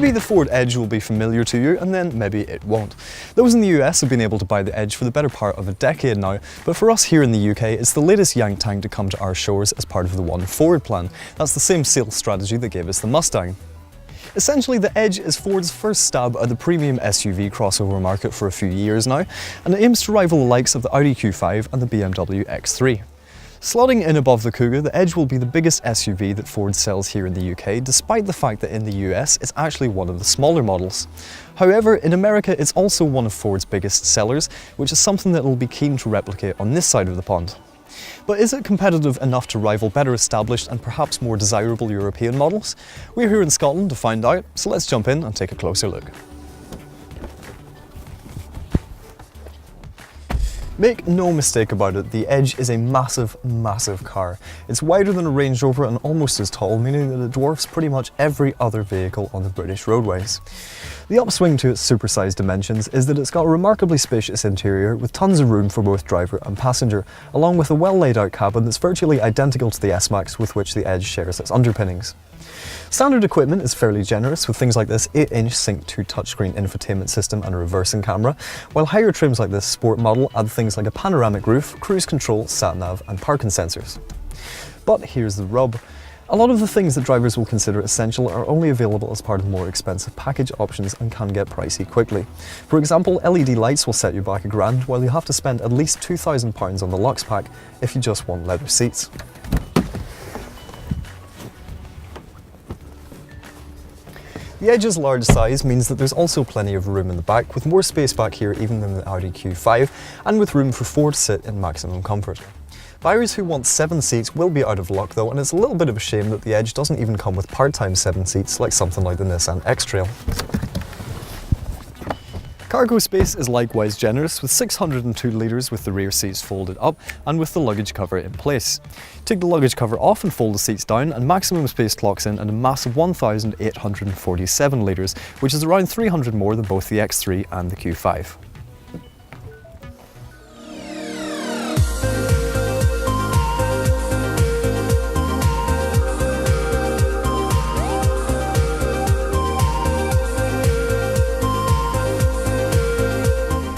Maybe the Ford Edge will be familiar to you, and then maybe it won't. Those in the US have been able to buy the Edge for the better part of a decade now, but for us here in the UK, it's the latest Yank tank to come to our shores as part of the One Forward plan. That's the same sales strategy that gave us the Mustang. Essentially, the Edge is Ford's first stab at the premium SUV crossover market for a few years now, and it aims to rival the likes of the Audi Q5 and the BMW X3. Slotting in above the Kuga, the Edge will be the biggest SUV that Ford sells here in the UK, despite the fact that in the US it's actually one of the smaller models. However, in America it's also one of Ford's biggest sellers, which is something that it'll be keen to replicate on this side of the pond. But is it competitive enough to rival better established and perhaps more desirable European models? We're here in Scotland to find out, so let's jump in and take a closer look. Make no mistake about it, the Edge is a massive, massive car. It's wider than a Range Rover and almost as tall, meaning that it dwarfs pretty much every other vehicle on the British roadways. The upswing to its supersized dimensions is that it's got a remarkably spacious interior with tons of room for both driver and passenger, along with a well laid out cabin that's virtually identical to the S-Max with which the Edge shares its underpinnings. Standard equipment is fairly generous with things like this 8-inch Sync 2 touchscreen infotainment system and a reversing camera, while higher trims like this Sport model add things like a panoramic roof, cruise control, sat-nav and parking sensors. But here's the rub. A lot of the things that drivers will consider essential are only available as part of more expensive package options and can get pricey quickly. For example, LED lights will set you back £1,000, while you have to spend at least £2,000 on the Lux pack if you just want leather seats. The Edge's large size means that there's also plenty of room in the back, with more space back here even than the Audi Q5, and with room for 4 to sit in maximum comfort. Buyers who want 7 seats will be out of luck though, and it's a little bit of a shame that the Edge doesn't even come with part-time 7 seats like something like the Nissan X-Trail. Cargo space is likewise generous, with 602 litres with the rear seats folded up and with the luggage cover in place. Take the luggage cover off and fold the seats down and maximum space clocks in at a massive 1,847 litres, which is around 300 more than both the X3 and the Q5.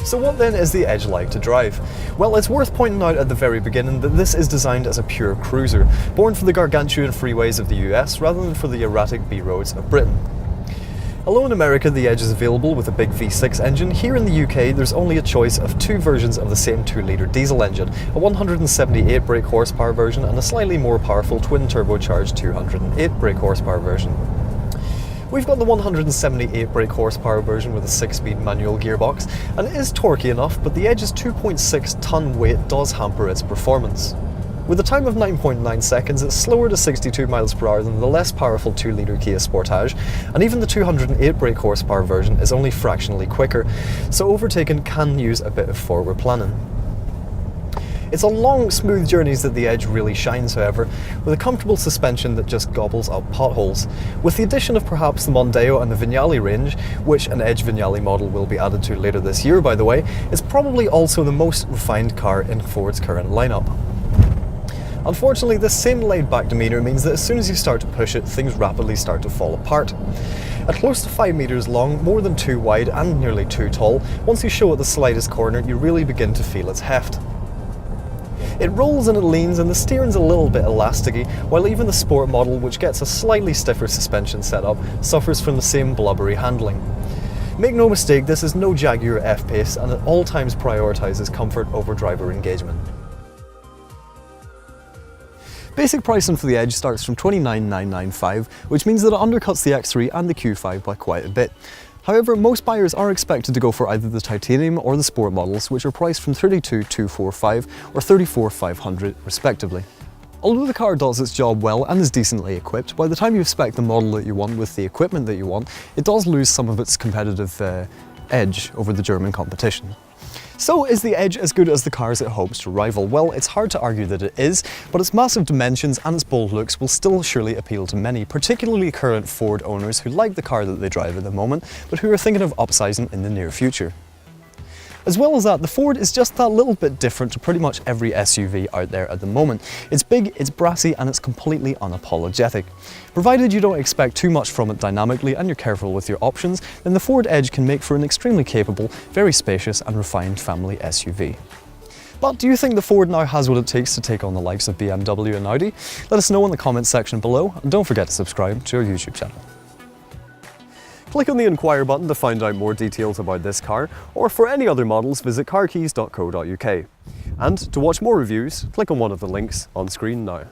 So what then is the Edge like to drive? Well, it's worth pointing out at the very beginning that this is designed as a pure cruiser, born for the gargantuan freeways of the US rather than for the erratic B-roads of Britain. Although in America the Edge is available with a big V6 engine, here in the UK there's only a choice of 2 versions of the same 2-litre diesel engine, a 178 brake horsepower version and a slightly more powerful twin turbocharged 208 brake horsepower version. We've got the 178 brake horsepower version with a 6-speed manual gearbox, and it is torquey enough, but the Edge's 2.6 tonne weight does hamper its performance. With a time of 9.9 seconds, it's slower to 62 miles per hour than the less powerful 2-litre Kia Sportage, and even the 208 brake horsepower version is only fractionally quicker, so overtaking can use a bit of forward planning. It's on long, smooth journeys that the Edge really shines, however, with a comfortable suspension that just gobbles up potholes. With the addition of perhaps the Mondeo and the Vignale range, which an Edge Vignale model will be added to later this year by the way, it's probably also the most refined car in Ford's current lineup. Unfortunately, this same laid-back demeanour means that as soon as you start to push it, things rapidly start to fall apart. At close to 5 metres long, more than 2 wide and nearly 2 tall, once you show at the slightest corner you really begin to feel its heft. It rolls and it leans and the steering's a little bit elasticy, while even the Sport model, which gets a slightly stiffer suspension setup, suffers from the same blubbery handling. Make no mistake, this is no Jaguar F-Pace and at all times prioritises comfort over driver engagement. Basic pricing for the Edge starts from $29,995, which means that it undercuts the X3 and the Q5 by quite a bit. However, most buyers are expected to go for either the Titanium or the Sport models, which are priced from $32,245 or $34,500 respectively. Although the car does its job well and is decently equipped, by the time you spec the model that you want with the equipment that you want, it does lose some of its competitive edge over the German competition. So is the Edge as good as the cars it hopes to rival? Well, it's hard to argue that it is, but its massive dimensions and its bold looks will still surely appeal to many, particularly current Ford owners who like the car that they drive at the moment, but who are thinking of upsizing in the near future. As well as that, the Ford is just that little bit different to pretty much every SUV out there at the moment. It's big, it's brassy, and it's completely unapologetic. Provided you don't expect too much from it dynamically and you're careful with your options, then the Ford Edge can make for an extremely capable, very spacious and refined family SUV. But do you think the Ford now has what it takes to take on the likes of BMW and Audi? Let us know in the comments section below, and don't forget to subscribe to our YouTube channel. Click on the Inquire button to find out more details about this car, or for any other models visit carkeys.co.uk. And to watch more reviews, click on one of the links on screen now.